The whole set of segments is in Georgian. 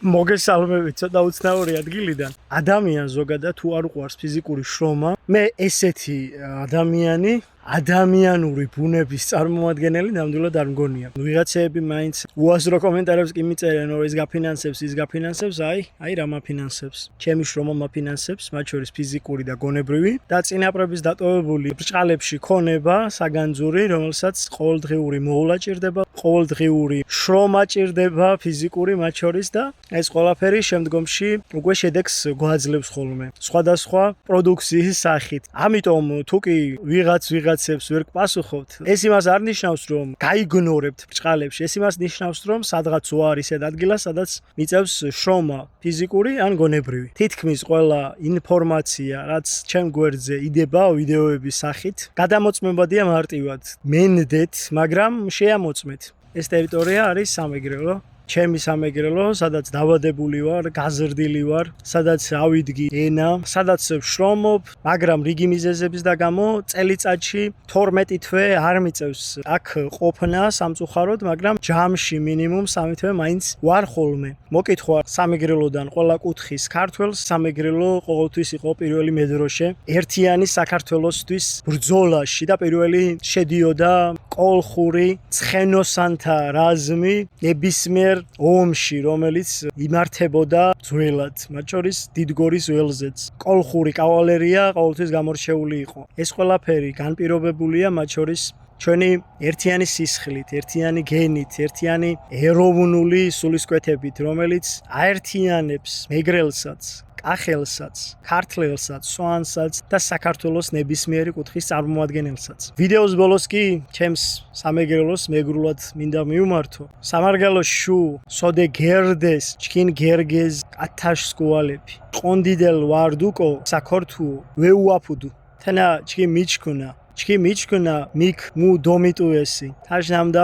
მოგესალმებით ცოტა უცნაური ადგილიდან. ადამიანს ზოგადად თუ არ უყვარს ფიზიკური შრომა, მე ესეთი ადამიანური ბუნების წარმომადგენელი ნამდვილად არ მგონია. ვიღაცეები მაინც უაზრო კომენტარებს კი მიწერენ, რომ ის გაფინანსებს, აი რა მაფინანსებს. ჩემი შრომა მაფინანსებს, მათ შორის ფიზიკური და გონებრივი და წინაპრების დატოვებული ბრჭყალებში ქონება, საგანძური, რომელსაც ყოველდღიური მოვლა ჭირდება, ყოველდღიური შრომა ჭირდება, ფიზიკური მათ შორის და ეს ყველაფერი შემდგომში უკვე შედეგს გვაძლევს ხოლმე. სხვადასხვა პროდუქციის სახით. ამიტომ თუ კი ვიღაცებს ვერ გპასუხობთ, ეს იმას არ ნიშნავს, რომ გაიგნორებთ ბრჭყალებში, ეს იმას ნიშნავს, რომ სადღაც უარ ისეთ ადგილას, სადაც მიწევს შრომა, ფიზიკური ან გონებრივი. თითქმის ყველა ინფორმაცია, რაც ჩემ გვერდზე იდება ვიდეოების სახით, გადამოწმებადია მარტივად. მენდეთ, მაგრამ შეამოწმეთ. ეს ტერიტორია არის სამეგრელო. ჩემი სამეგრელო, სადაც დაბადებული ვარ, გაზრდილი ვარ, სადაც ავიდგი ენა, სადაც ვშრომობ, მაგრამ რიგი მიზეზების და გამო წელიწადში 12 თვე არ მიწევს აქ ყოფნა სამწუხაროდ, მაგრამ ჯამში მინიმუმ 3 თვე მაინც ვარ ხოლმე. მოკითხვა სამეგრელოდან ყველა კუთხის ქართველს, სამეგრელო ყოველთვის იყო პირველი მედროშე ერთიანი საქართველოსთვის ბრძოლაში და პირველი შედიოდა კოლხური ცხენოსანთა რაზმი ნებისმიერ ომში, რომელიც იმართებოდა ძველად, მათ შორის დიდგორის ველზეც. კოლხური კავალერია ყოველთვის გამორჩეული იყო. ეს ყველაფერი განპირობებულია მათ შორის ჩვენი ერთიანი სისხლით, ერთიანი გენით, ერთიანი ეროვნული სულისკვეთებით, რომელიც აერთიანებს მეგრელსაც, კახელსაც, ქართველსაც, სვანსაც და საქართველოს ნებისმიერი კუთხის წარმომადგენელსაც. ვიდეოს ბოლოს კი ჩემს სამეგრელოს მეგრულად მინდა მივმართო. სამარგალოშუ სოდე გერდეს, ჩქინ გერგეზ ათაშ სკუალეფი. ყონდიდელ ვარდუკო საქორთუ ვეუაფუდუ. თენა ჩქი მიჩქუნა მიქ მუ დომიტუესი. თაშნამდა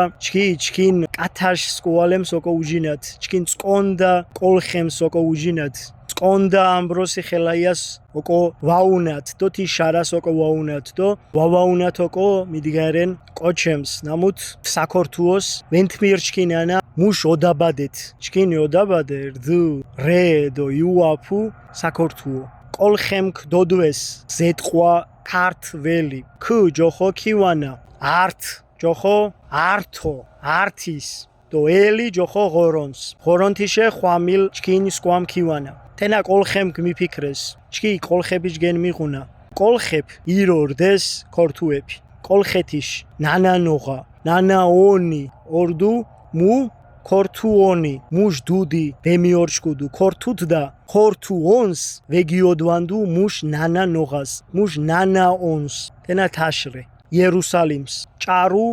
ჩქინ კათაშ სკუალემ სოკო უჯინათ. ჩქინ წკონდა კოლხემ სოკო უჯინათ. წკონდა ამბროსი ხელაიას ოკო ვაუნათ დო თიშარას ოკო ვაუნათ დო ვავაუნათ ოკო მიდგარენ კოჩემს ნამუთ საქორთუოს ვენთმირჩკინანა მუშ ოდაბადეთ ჩკინი ოდაბადე რდუ რე დო იუაფუ საქორთუო კოლხემკ დოდვეს ზეტყვა ქართველი ქ ჯოხო ქივანა არტ ჯოხო ართო ართის დო ელი ჯოხო ღორონს ღორონთიშე ხვამილ ჩკინი სკვამ ქივანა თენა კოლხემკ მიფიქრეს ჩკი კოლხების გენ მიღუნა კოლხებ ირორდეს ქორთუეფი კოლხეთიშ ნანანოღა ნანაონი ორდუ მუ ქორთუონი მუშ დუდი დემიორჩკუდუ ქორთუდდა ქორთუონს ვეგიოდვანდუ მუშ ნანანოღას მუშ ნანაონს თენა თაშრე იერუსალიმს ჭარუ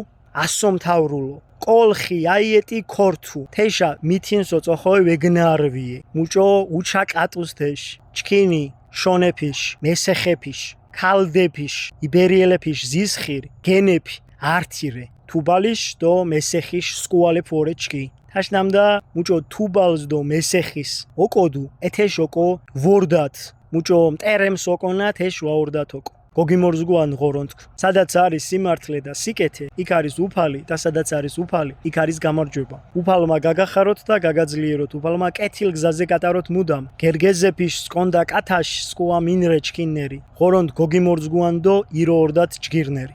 ასომთავრულო კოლხი აიეტი ქორთუ თეშა მითინსო წოხოი ვეგნარვიე მუჭო უჩა კატუს თეშ ჩქინი შონეფიშ მესეხეფიშ ქალდეფიშ იბერიელეფიშ ზისხիր გენეფი ართირე თუბალიშ დო მესეხიშ სკუალე ფორეჩკი თაშნამდა მუჭო თუბალს დო მესეხის ოკოდუ ეთეშ ოკო ვორდათ მუჭო მტერემს ოკონა თეშ ვაორდათ ოკო გოგიმორზგუან ღორონთქ სადაც არის სიმართლე და სიკეთე იქ არის უფალი და სადაც არის უფალი იქ არის გამარჯვება უფალმა გაგახაროთ და გაგაძლიეროთ უფალმა კეთილ გზაზე გატაროთ მუდამ გერგეზეფიშ სკონდა კათაშ სკუა მინრე ჩქინნერი ღორონთ გოგიმორზგუან დო იროორდათ ჯგირნერი